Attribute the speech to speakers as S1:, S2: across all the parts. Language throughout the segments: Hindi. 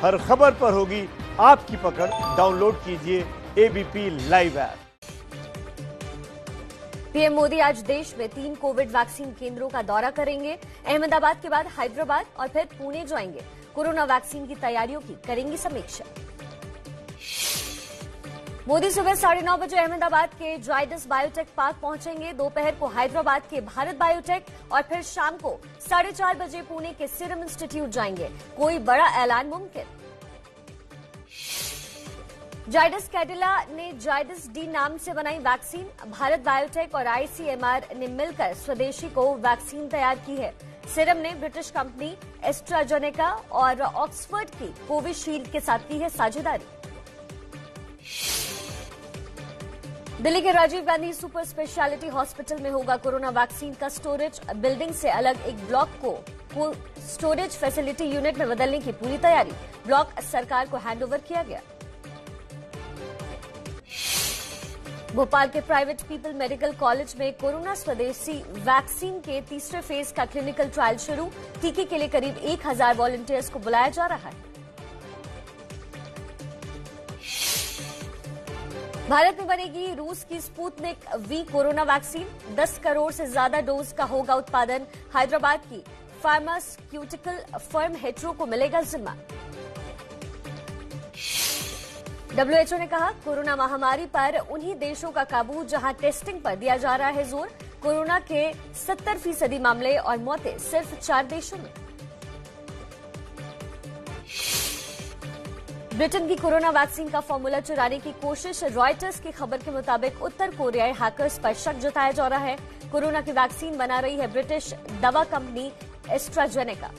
S1: हर खबर पर होगी आपकी पकड़। डाउनलोड कीजिए ABP live app.
S2: PM Modi आज देश में 3 कोविड वैक्सीन केंद्रों का दौरा करेंगे। अहमदाबाद के बाद हैदराबाद और फिर पुणे जाएंगे। कोरोना वैक्सीन की तैयारियों की करेंगी समीक्षा। मोदी सुबह 9:30 बजे अहमदाबाद के जायडस बायोटेक पार्क पहुंचेंगे। दोपहर को हैदराबाद के भारत बायोटेक और फिर शाम को 4:30 बजे पुणे के सीरम इंस्टीट्यूट जाएंगे। कोई बड़ा ऐलान मुमकिन। जायडस कैडिला ने जायडस डी नाम से बनाई वैक्सीन। भारत बायोटेक और आईसीएमआर ने मिलकर स्वदेशी को वैक्सीन तैयार की है। सीरम ने ब्रिटिश कंपनी एस्ट्राजेनेका और ऑक्सफोर्ड की कोविशील्ड के साथ की है साझेदारी। दिल्ली के Rajiv Gandhi super speciality hospital में होगा कोरोना वैक्सीन का स्टोरेज। बिल्डिंग से अलग एक ब्लॉक को स्टोरेज फैसिलिटी यूनिट में बदलने की पूरी तैयारी। ब्लॉक सरकार को हैंडओवर किया गया। भोपाल के प्राइवेट पीपल मेडिकल कॉलेज में कोरोना स्वदेशी वैक्सीन के तीसरे फेज का क्लिनिकल ट्रायल शुरू। टीके के लिए करीब 1000 वॉलंटियर्स को बुलाया जा रहा है। भारत में बनेगी रूस की Sputnik V corona vaccine. 10 crore से ज्यादा डोज का होगा उत्पादन। हैदराबाद की फार्मास्यूटिकल फर्म हेट्रो को मिलेगा जिम्मा। डब्ल्यूएचओ ने कहा कोरोना महामारी पर उन्हीं देशों का काबू जहां टेस्टिंग पर दिया जा रहा है जोर। कोरोना के 70% मामले और मौतें सिर्फ 4 देशों में। ब्रिटेन की कोरोना वैक्सीन का फॉर्मूला चुराने की कोशिश। रॉयटर्स की खबर के मुताबिक उत्तर कोरियाई हैकर्स पर शक जताया जा रहा है। कोरोना की वैक्सीन बना रही है ब्रिटिश दवा कंपनी एस्ट्राजेनेका।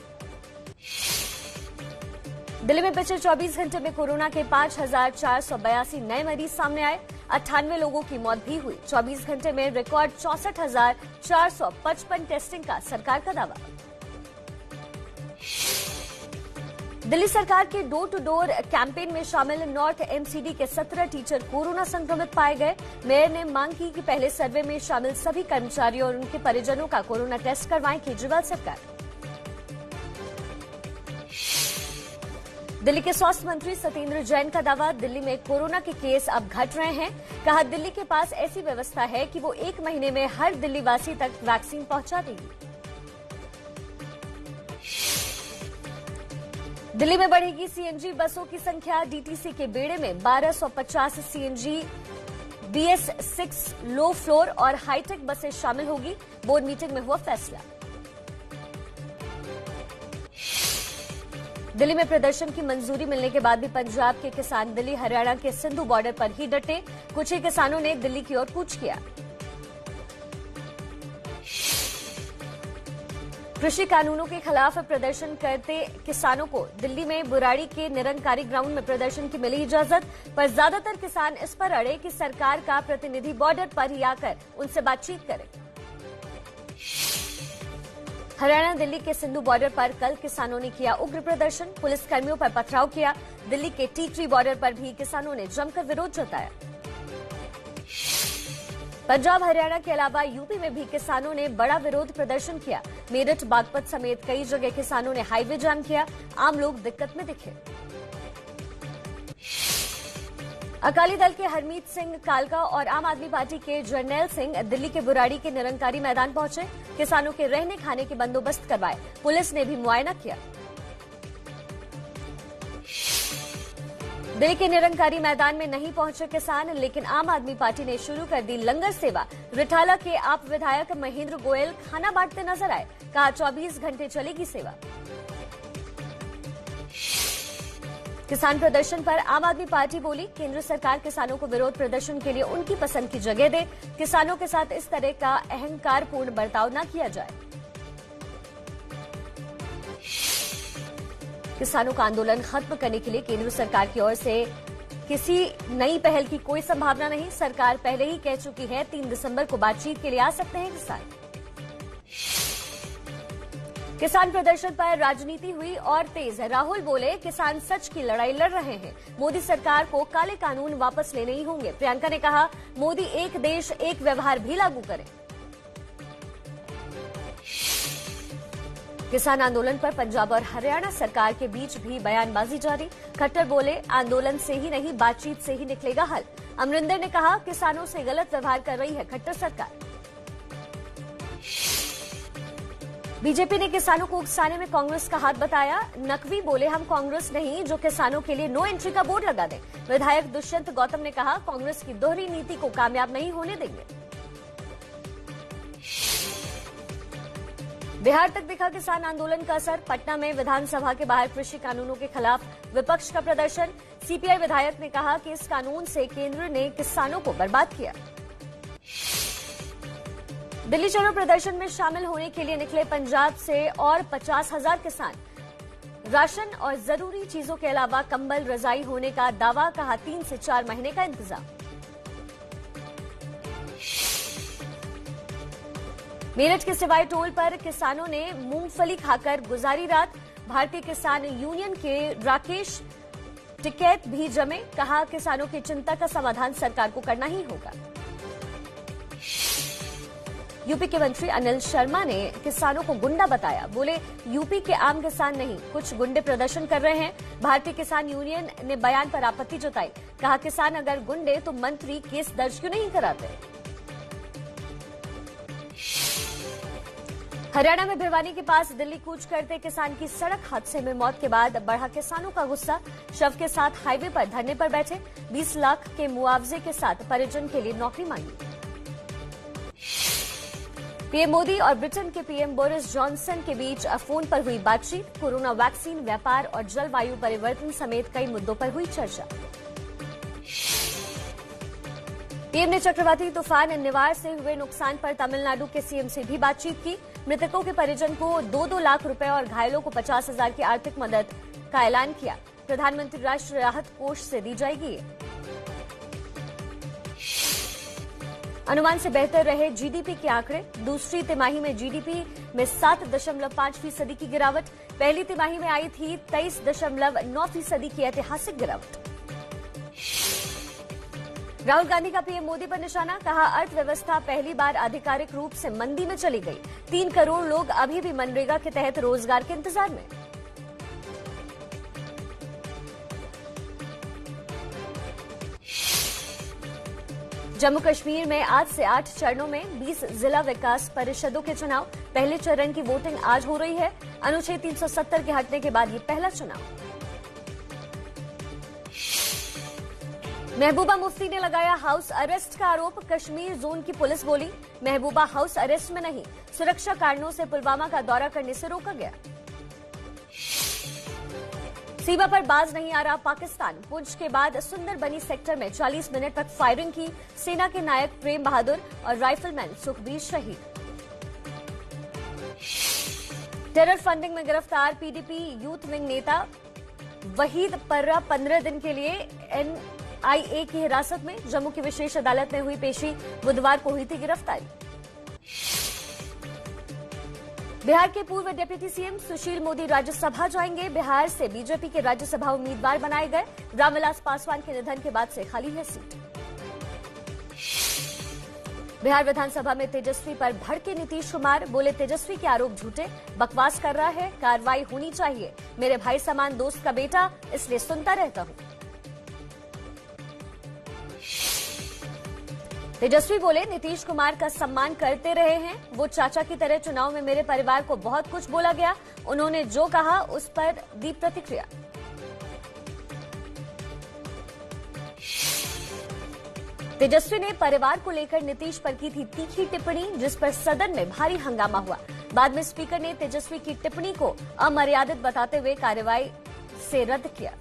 S2: दिल्ली में पिछले 24 घंटे में कोरोना के 5482 नए मरीज सामने आए। 98 लोगों की मौत भी हुई। 24 घंटे में रिकॉर्ड 64,455 टेस्टिंग का सरकार का दावा। दिल्ली सरकार के डोर टू डोर कैंपेन में शामिल नॉर्थ एमसीडी के 17 टीचर कोरोना संक्रमित पाए गए। मेयर ने मांग की कि पहले सर्वे में शामिल सभी कर्मचारियों और उनके परिजनों का कोरोना टेस्ट करवाएं केजरीवाल सरकार। दिल्ली के स्वास्थ्य मंत्री सत्येंद्र जैन का दावा, दिल्ली में कोरोना के केस अब घट रहे हैं। कहा दिल्ली के पास ऐसी व्यवस्था है कि वो 1 महीने में हर दिल्ली वासी तक वैक्सीन पहुंचा देगी। दिल्ली में बढ़ेगी सीएनजी बसों की संख्या। डीटीसी के बेड़े में 1250 सीएनजी BS6 लो फ्लोर और हाईटेक बसें शामिल होगी। बोर्ड मीटिंग में हुआ फैसला। दिल्ली में प्रदर्शन की मंजूरी मिलने के बाद भी पंजाब के किसान दिल्ली हरियाणा के सिंधु बॉर्डर पर ही डटे। कुछ ही किसानों ने दिल्ली की ओर कूच किया। कृषि कानूनों के खिलाफ प्रदर्शन करते किसानों को दिल्ली में बुराड़ी के निरंकारी ग्राउंड में प्रदर्शन की मिली इजाजत, पर ज्यादातर किसान इस पर अड़े कि सरकार का प्रतिनिधि बॉर्डर पर ही आकर उनसे बातचीत करे। हरियाणा दिल्ली के सिंधु बॉर्डर पर कल किसानों ने किया उग्र प्रदर्शन। पुलिसकर्मियों पर पथराव किया। दिल्ली के टीकरी बॉर्डर पर भी किसानों ने जमकर विरोध जताया। पंजाब हरियाणा के अलावा यूपी में भी किसानों ने बड़ा विरोध प्रदर्शन किया। मेरठ बागपत समेत कई जगह किसानों ने हाईवे जाम किया। आम लोग दिक्कत में दिखे। अकाली दल के हरमीत सिंह कालका और आम आदमी पार्टी के जरनैल सिंह दिल्ली के बुराड़ी के निरंकारी मैदान पहुंचे। किसानों के रहने खाने के बंदोबस्त करवाए। पुलिस ने भी मुआयना किया। दिल्ली के निरंकारी मैदान में नहीं पहुंचे किसान, लेकिन आम आदमी पार्टी ने शुरू कर दी लंगर सेवा। रिठाला के आप विधायक महेंद्र गोयल खाना बांटते नजर आए। कहा 24 घंटे चलेगी सेवा। किसान प्रदर्शन पर आम आदमी पार्टी बोली, केंद्र सरकार किसानों को विरोध प्रदर्शन के लिए उनकी पसंद की जगह दे। किसानों के साथ इस तरह का अहंकारपूर्ण बर्ताव न किया जाए। किसानों का आंदोलन खत्म करने के लिए केंद्र सरकार की ओर से किसी नई पहल की कोई संभावना नहीं। सरकार पहले ही कह चुकी है 3 दिसंबर को बातचीत के लिए आ सकते हैं किसान। किसान प्रदर्शन पर राजनीति हुई और तेज। राहुल बोले किसान सच की लड़ाई लड़ रहे हैं। मोदी सरकार को काले कानून वापस लेने ही होंगे। प्रियंका ने कहा मोदी एक देश एक व्यवहार भी लागू करें। किसान आंदोलन पर पंजाब और हरियाणा सरकार के बीच भी बयानबाजी जारी। खट्टर बोले, आंदोलन से ही नहीं बातचीत से ही निकलेगा हल। अमरिंदर ने कहा, किसानों से गलत व्यवहार कर रही है खट्टर सरकार। बीजेपी ने किसानों को उकसाने में कांग्रेस का हाथ बताया। नकवी बोले, हम कांग्रेस नहीं जो किसानों के लिए नो एंट्री का बोर्ड लगा दे। विधायक दुष्यंत गौतम ने कहा, कांग्रेस की दोहरी नीति को कामयाब नहीं होने देंगे। बिहार तक दिखा किसान आंदोलन का असर। पटना में विधानसभा के बाहर कृषि कानूनों के खिलाफ विपक्ष का प्रदर्शन। सीपीआई विधायक ने कहा कि इस कानून से केंद्र ने किसानों को बर्बाद किया। दिल्ली चलो प्रदर्शन में शामिल होने के लिए निकले पंजाब से और 50,000 किसान। राशन और जरूरी चीजों के अलावा कंबल रजाई होने का दावा। कहा, 3 से 4 महीने का इंतजाम। मेरठ के सिवाई टोल पर किसानों ने मूंगफली खाकर गुजारी रात। भारतीय किसान यूनियन के राकेश टिकैत भी जमे। कहा, किसानों की चिंता का समाधान सरकार को करना ही होगा। यूपी के मंत्री अनिल शर्मा ने किसानों को गुंडा बताया। बोले, यूपी के आम किसान नहीं, कुछ गुंडे प्रदर्शन कर रहे हैं। भारतीय किसान यूनियन ने बयान पर आपत्ति जताई। कहा, किसान अगर गुंडे तो मंत्री केस दर्ज क्यों नहीं कराते। हरियाणा में भिवानी के पास दिल्ली कूच करते किसान की सड़क हादसे में मौत के बाद बढ़ा किसानों का गुस्सा। शव के साथ हाईवे पर धरने पर बैठे। 20 लाख के मुआवजे के साथ परिजन के लिए नौकरी मांगी। पीएम मोदी और ब्रिटेन के पीएम बोरिस जॉनसन के बीच फोन पर हुई बातचीत। कोरोना वैक्सीन, व्यापार और जलवायु परिवर्तन समेत कई मुद्दों पर हुई चर्चा। पीएम ने चक्रवाती तूफान निवार से हुए नुकसान पर तमिलनाडु के सीएम से भी बातचीत की। मृतकों के परिजन को 2-2 लाख रुपए और घायलों को 50,000 की आर्थिक मदद का ऐलान किया। प्रधानमंत्री राष्ट्रीय राहत कोष से दी जाएगी। अनुमान से बेहतर रहे जीडीपी के आंकड़े। दूसरी तिमाही में जीडीपी में 7.5% की गिरावट। पहली तिमाही में आई थी 23.9% की ऐतिहासिक गिरावट। राहुल गांधी का पीएम मोदी पर निशाना। कहा, अर्थव्यवस्था पहली बार आधिकारिक रूप से मंदी में चली गई। 3 करोड़ लोग अभी भी मनरेगा के तहत रोजगार के इंतजार में। जम्मू कश्मीर में आज से 8 चरणों में 20 जिला विकास परिषदों के चुनाव। पहले चरण की वोटिंग आज हो रही है। अनुच्छेद 370 के हटने के बाद ये पहला चुनाव। महबूबा मुफ्ती ने लगाया हाउस अरेस्ट का आरोप। कश्मीर जोन की पुलिस बोली, महबूबा हाउस अरेस्ट में नहीं, सुरक्षा कारणों से पुलवामा का दौरा करने से रोका गया। सीमा पर बाज नहीं आ रहा पाकिस्तान। पुंछ के बाद सुंदरबनी सेक्टर में 40 मिनट तक फायरिंग की। सेना के नायक प्रेम बहादुर और राइफलमैन सुखबीर शहीद। टेरर फंडिंग में गिरफ्तार पीडीपी यूथ विंग नेता वहीद पर्रा 15 दिन के लिए एनआईए की हिरासत में। जम्मू की विशेष अदालत में हुई पेशी। बुधवार को हुई थी गिरफ्तारी। बिहार के पूर्व डिप्टी सीएम सुशील मोदी राज्यसभा जाएंगे। बिहार से बीजेपी के राज्यसभा उम्मीदवार बनाए गए। रामविलास पासवान के निधन के बाद से खाली है सीट। बिहार विधानसभा में तेजस्वी पर भड़के नीतीश कुमार। बोले, तेजस्वी के आरोप झूठे, बकवास कर रहा है, कार्रवाई होनी चाहिए। मेरे भाई समान दोस्त का बेटा, इसलिए सुनता रहता हूं। तेजस्वी बोले, नीतीश कुमार का सम्मान करते रहे हैं। वो चाचा की तरह चुनाव में मेरे परिवार को बहुत कुछ बोला गया। उन्होंने जो कहा उस पर दी प्रतिक्रिया। तेजस्वी ने परिवार को लेकर नीतीश पर की थी तीखी टिप्पणी, जिस पर सदन में भारी हंगामा हुआ। बाद में स्पीकर ने तेजस्वी की टिप्पणी को अमर्यादित बताते हुए कार्यवाही से रद्द किया।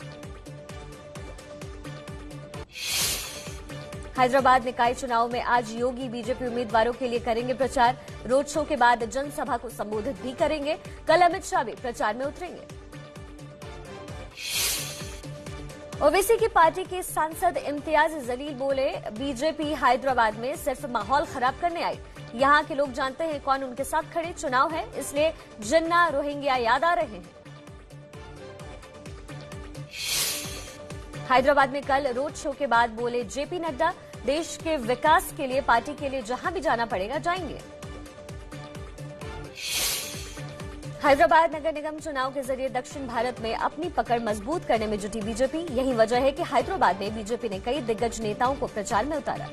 S2: हैदराबाद निकाय चुनाव में आज योगी बीजेपी उम्मीदवारों के लिए करेंगे प्रचार। रोड शो के बाद जनसभा को संबोधित भी करेंगे। कल अमित शाह भी प्रचार में उतरेंगे। ओवैसी की पार्टी के सांसद इम्तियाज जलील बोले, बीजेपी हैदराबाद में सिर्फ माहौल खराब करने आई। यहां के लोग जानते हैं कौन उनके साथ खड़े। चुनाव है, इसलिए जिन्ना रोहिंग्या याद आ रहे हैं। हैदराबाद में कल रोड शो के बाद बोले जेपी नड्डा, देश के विकास के लिए पार्टी के लिए जहां भी जाना पड़ेगा जाएंगे। हैदराबाद नगर निगम चुनाव के जरिए दक्षिण भारत में अपनी पकड़ मजबूत करने में जुटी बीजेपी। यही वजह है कि हैदराबाद में बीजेपी ने कई दिग्गज नेताओं को प्रचार में उतारा।